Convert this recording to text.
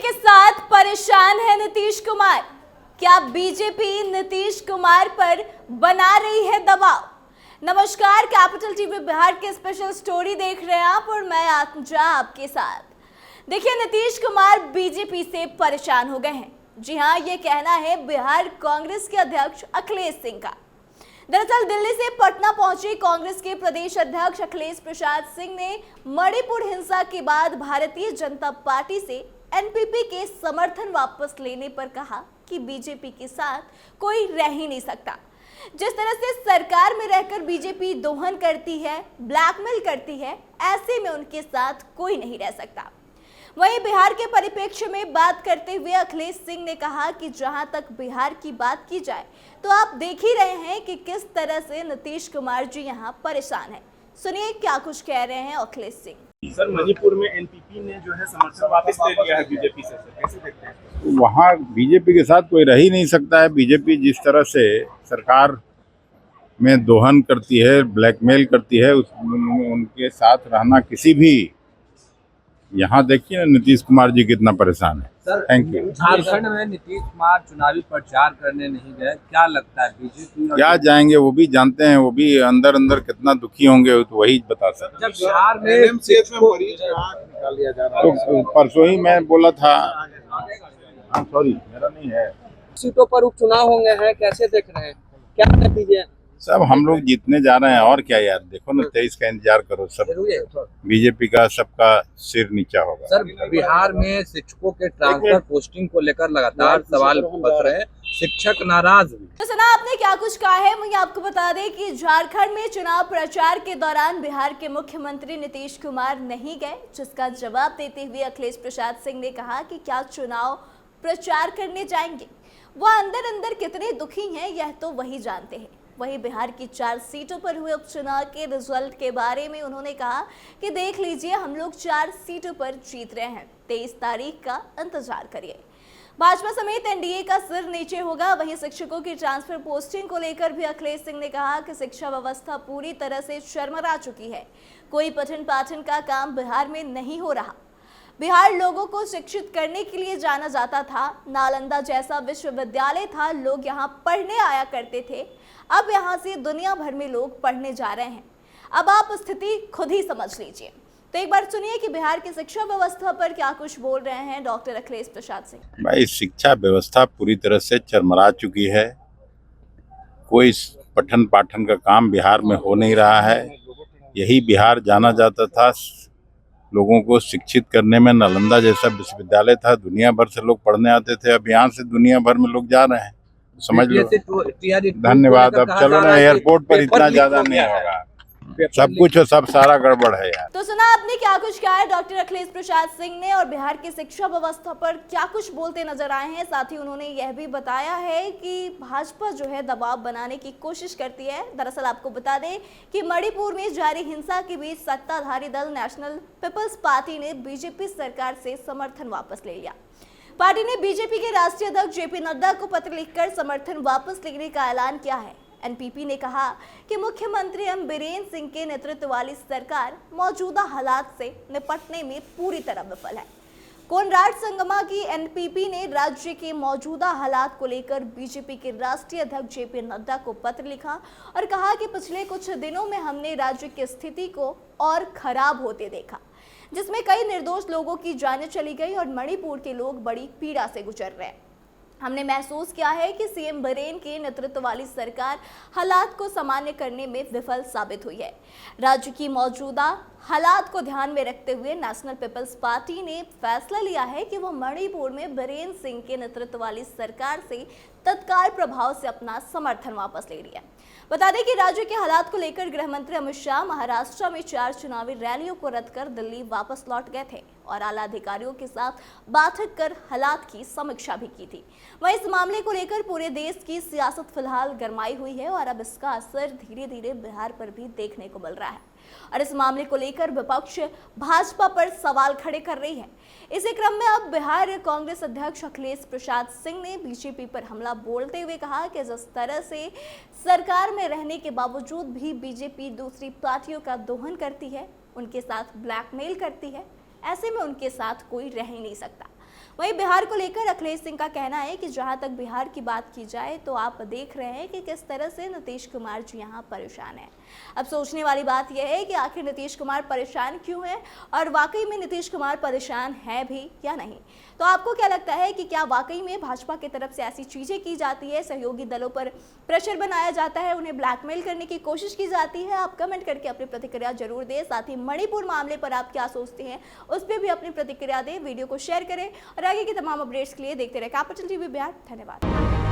के साथ परेशान है नीतीश कुमार। क्या बीजेपी नीतीश कुमार पर बना रही है दबाव? नमस्कार, कैपिटल टीवी बिहार के स्पेशल स्टोरी देख रहे हैं आप और मैं आत्मजा आपके साथ। देखिए, नीतीश कुमार बीजेपी से परेशान हो गए हैं। जी हां, ये कहना है बिहार कांग्रेस के अध्यक्ष अखिलेश सिंह का। दरअसल दिल्ली से पटना पहुंचे कांग्रेस के प्रदेश अध्यक्ष अखिलेश प्रसाद सिंह ने मणिपुर हिंसा के बाद भारतीय जनता पार्टी से एनपीपी के समर्थन वापस लेने पर कहा कि बीजेपी के साथ कोई रह ही नहीं सकता। जिस तरह से सरकार में रहकर बीजेपी दोहन करती है, ब्लैकमेल करती है, ऐसे में उनके साथ कोई नहीं रह सकता। वहीं बिहार के परिप्रेक्ष्य में बात करते हुए अखिलेश सिंह ने कहा कि जहां तक बिहार की बात की जाए तो आप देख ही रहे हैं कि किस तरह से नीतीश कुमार जी यहां परेशान हैं। सुनिए क्या कुछ कह रहे हैं अखिलेश सिंह। सर, मणिपुर में एनपीपी ने जो है समर्थन वापस ले लिया है बीजेपी से, सर कैसे देखते हैं? वहाँ बीजेपी के साथ कोई रह ही नहीं सकता है। बीजेपी जिस तरह से सरकार में दोहन करती है, ब्लैकमेल करती है, उनके साथ रहना किसी भी, यहाँ देखिए ना नीतीश कुमार जी कितना परेशान है। Sir, thank you. झारखंड में नीतीश कुमार चुनावी प्रचार करने नहीं गए, क्या लगता है बीजेपी क्या जाएंगे, वो भी जानते हैं, वो भी अंदर अंदर कितना दुखी होंगे तो वही बता सकते जब बिहार में एनएमसीएच में मरीज निकाल लिया जा रहा है। तो परसों ही मैं बोला था, सॉरी मेरा नहीं है, सीटों पर उपचुनाव होंगे हैं, कैसे देख रहे हैं, क्या नतीजे? सब हम लोग जीतने जा रहे हैं और क्या यार, देखो ना 23 का इंतजार करो, सब बीजेपी का सबका सिर नीचा होगा। सर, बिहार में शिक्षकों के ट्रांसफर पोस्टिंग को लेकर लगातार सवाल उठ रहे हैं, शिक्षक नाराज हुए। तो सुना आपने क्या कुछ कहा है। वहीं आपको बता दें कि झारखंड में चुनाव प्रचार के दौरान बिहार के मुख्यमंत्री नीतीश कुमार नहीं गए, जिसका जवाब देते हुए अखिलेश प्रसाद सिंह ने कहा कि क्या चुनाव प्रचार करने जाएंगे, वह अंदर अंदर कितने दुखी हैं यह तो वही जानते हैं। वहीं बिहार की 4 सीटों पर हुए उपचुनाव के रिजल्ट के बारे में उन्होंने कहा कि देख लीजिए, हम लोग 4 सीटों पर जीत रहे हैं, 23 तारीख का इंतजार करिए। भाजपा समेत एनडीए का सिर नीचे होगा। वहीं शिक्षकों की ट्रांसफर पोस्टिंग को लेकर भी अखिलेश सिंह ने कहा कि शिक्षा व्यवस्था पूरी तरह से चरमरा चुकी है, कोई पठन पाठन का काम बिहार में नहीं हो रहा। बिहार लोगों को शिक्षित करने के लिए जाना जाता था, नालंदा जैसा विश्वविद्यालय था, लोग यहाँ पढ़ने आया करते थे। अब यहाँ से दुनिया भर में लोग पढ़ने जा रहे हैं। अब आप स्थिति खुद ही समझ लीजिए। तो एक बार सुनिए कि बिहार की शिक्षा व्यवस्था पर क्या कुछ बोल रहे हैं डॉक्टर अखिलेश प्रसाद सिंह। भाई, शिक्षा व्यवस्था पूरी तरह से चरमरा चुकी है, कोई पठन पाठन का काम बिहार में हो नहीं रहा है। यही बिहार जाना जाता था लोगों को शिक्षित करने में, नालंदा जैसा विश्वविद्यालय था, दुनिया भर से लोग पढ़ने आते थे। अब यहाँ से दुनिया भर में लोग जा रहे हैं, समझ लो। धन्यवाद। अब चलो ना, एयरपोर्ट पर इतना ज्यादा नहीं होगा, सब कुछ और सब सारा गड़बड़ है यार। तो सुना आपने क्या कुछ कहा है डॉक्टर अखिलेश प्रसाद सिंह ने और बिहार की शिक्षा व्यवस्था पर क्या कुछ बोलते नजर आए हैं। साथ ही उन्होंने यह भी बताया है कि भाजपा जो है दबाव बनाने की कोशिश करती है। दरअसल आपको बता दें कि मणिपुर में जारी हिंसा के बीच सत्ताधारी दल नेशनल पीपल्स पार्टी ने बीजेपी सरकार से समर्थन वापस ले लिया। पार्टी ने बीजेपी के राष्ट्रीय अध्यक्ष जेपी नड्डा को पत्र लिखकर समर्थन वापस लेने का ऐलान किया है। एनपीपी ने कहा कि मुख्यमंत्री एम बीरेन्द्र सिंह के नेतृत्व वाली सरकार मौजूदा हालात से निपटने में पूरी तरह विफल है। कोनराड संगमा की एनपीपी ने राज्य के मौजूदा हालात को लेकर बीजेपी के राष्ट्रीय अध्यक्ष जेपी नड्डा को पत्र लिखा और कहा कि पिछले कुछ दिनों में हमने राज्य की स्थिति को और खराब होते देखा, जिसमें कई निर्दोष लोगों की जानें चली गई और मणिपुर के लोग बड़ी पीड़ा से गुजर रहे हैं। हमने महसूस किया है कि सीएम बीरेन्द्र के नेतृत्व वाली सरकार हालात को सामान्य करने में विफल साबित हुई है। राज्य की मौजूदा हालात को ध्यान में रखते हुए नेशनल पीपल्स पार्टी ने फैसला लिया है कि वह मणिपुर में बीरेन्द्र सिंह के नेतृत्व वाली सरकार से तत्काल प्रभाव से अपना समर्थन वापस ले लिया। बता दें कि राज्य के हालात को लेकर गृह मंत्री अमित शाह महाराष्ट्र में 4 चुनावी रैलियों को रद्द कर दिल्ली वापस लौट गए थे और आला अधिकारियों के साथ बैठक कर हालात की समीक्षा भी की थी। वहीं इस मामले को लेकर पूरे देश की सियासत फिलहाल गरमाई हुई है और अब इसका असर धीरे धीरे बिहार पर भी देखने को मिल रहा है और इस मामले को लेकर विपक्ष भाजपा पर सवाल खड़े कर रही है। इसी क्रम में अब बिहार कांग्रेस अध्यक्ष अखिलेश प्रसाद सिंह ने बीजेपी पर हमला बोलते हुए कहा कि जिस तरह से सरकार में रहने के बावजूद भी बीजेपी दूसरी पार्टियों का दोहन करती है, उनके साथ ब्लैकमेल करती है, ऐसे में उनके साथ कोई रह ही नहीं सकता। वहीं बिहार को लेकर अखिलेश सिंह का कहना है कि जहां तक बिहार की बात की जाए तो आप देख रहे हैं कि किस तरह से नीतीश कुमार जी यहां परेशान हैं। अब सोचने वाली बात यह है कि आखिर नीतीश कुमार परेशान क्यों है और वाकई में नीतीश कुमार परेशान है भी या नहीं। तो आपको क्या लगता है कि क्या वाकई में भाजपा की तरफ से ऐसी चीजें की जाती है, सहयोगी दलों पर प्रेशर बनाया जाता है, उन्हें ब्लैकमेल करने की कोशिश की जाती है? आप कमेंट करके अपनी प्रतिक्रिया जरूर दें। साथ ही मणिपुर मामले पर आप क्या सोचते हैं उस पर भी अपनी प्रतिक्रिया दें। वीडियो को शेयर करें और आगे की तमाम अपडेट्स के लिए देखते रहे कैपिटल टीवी बिहार। धन्यवाद।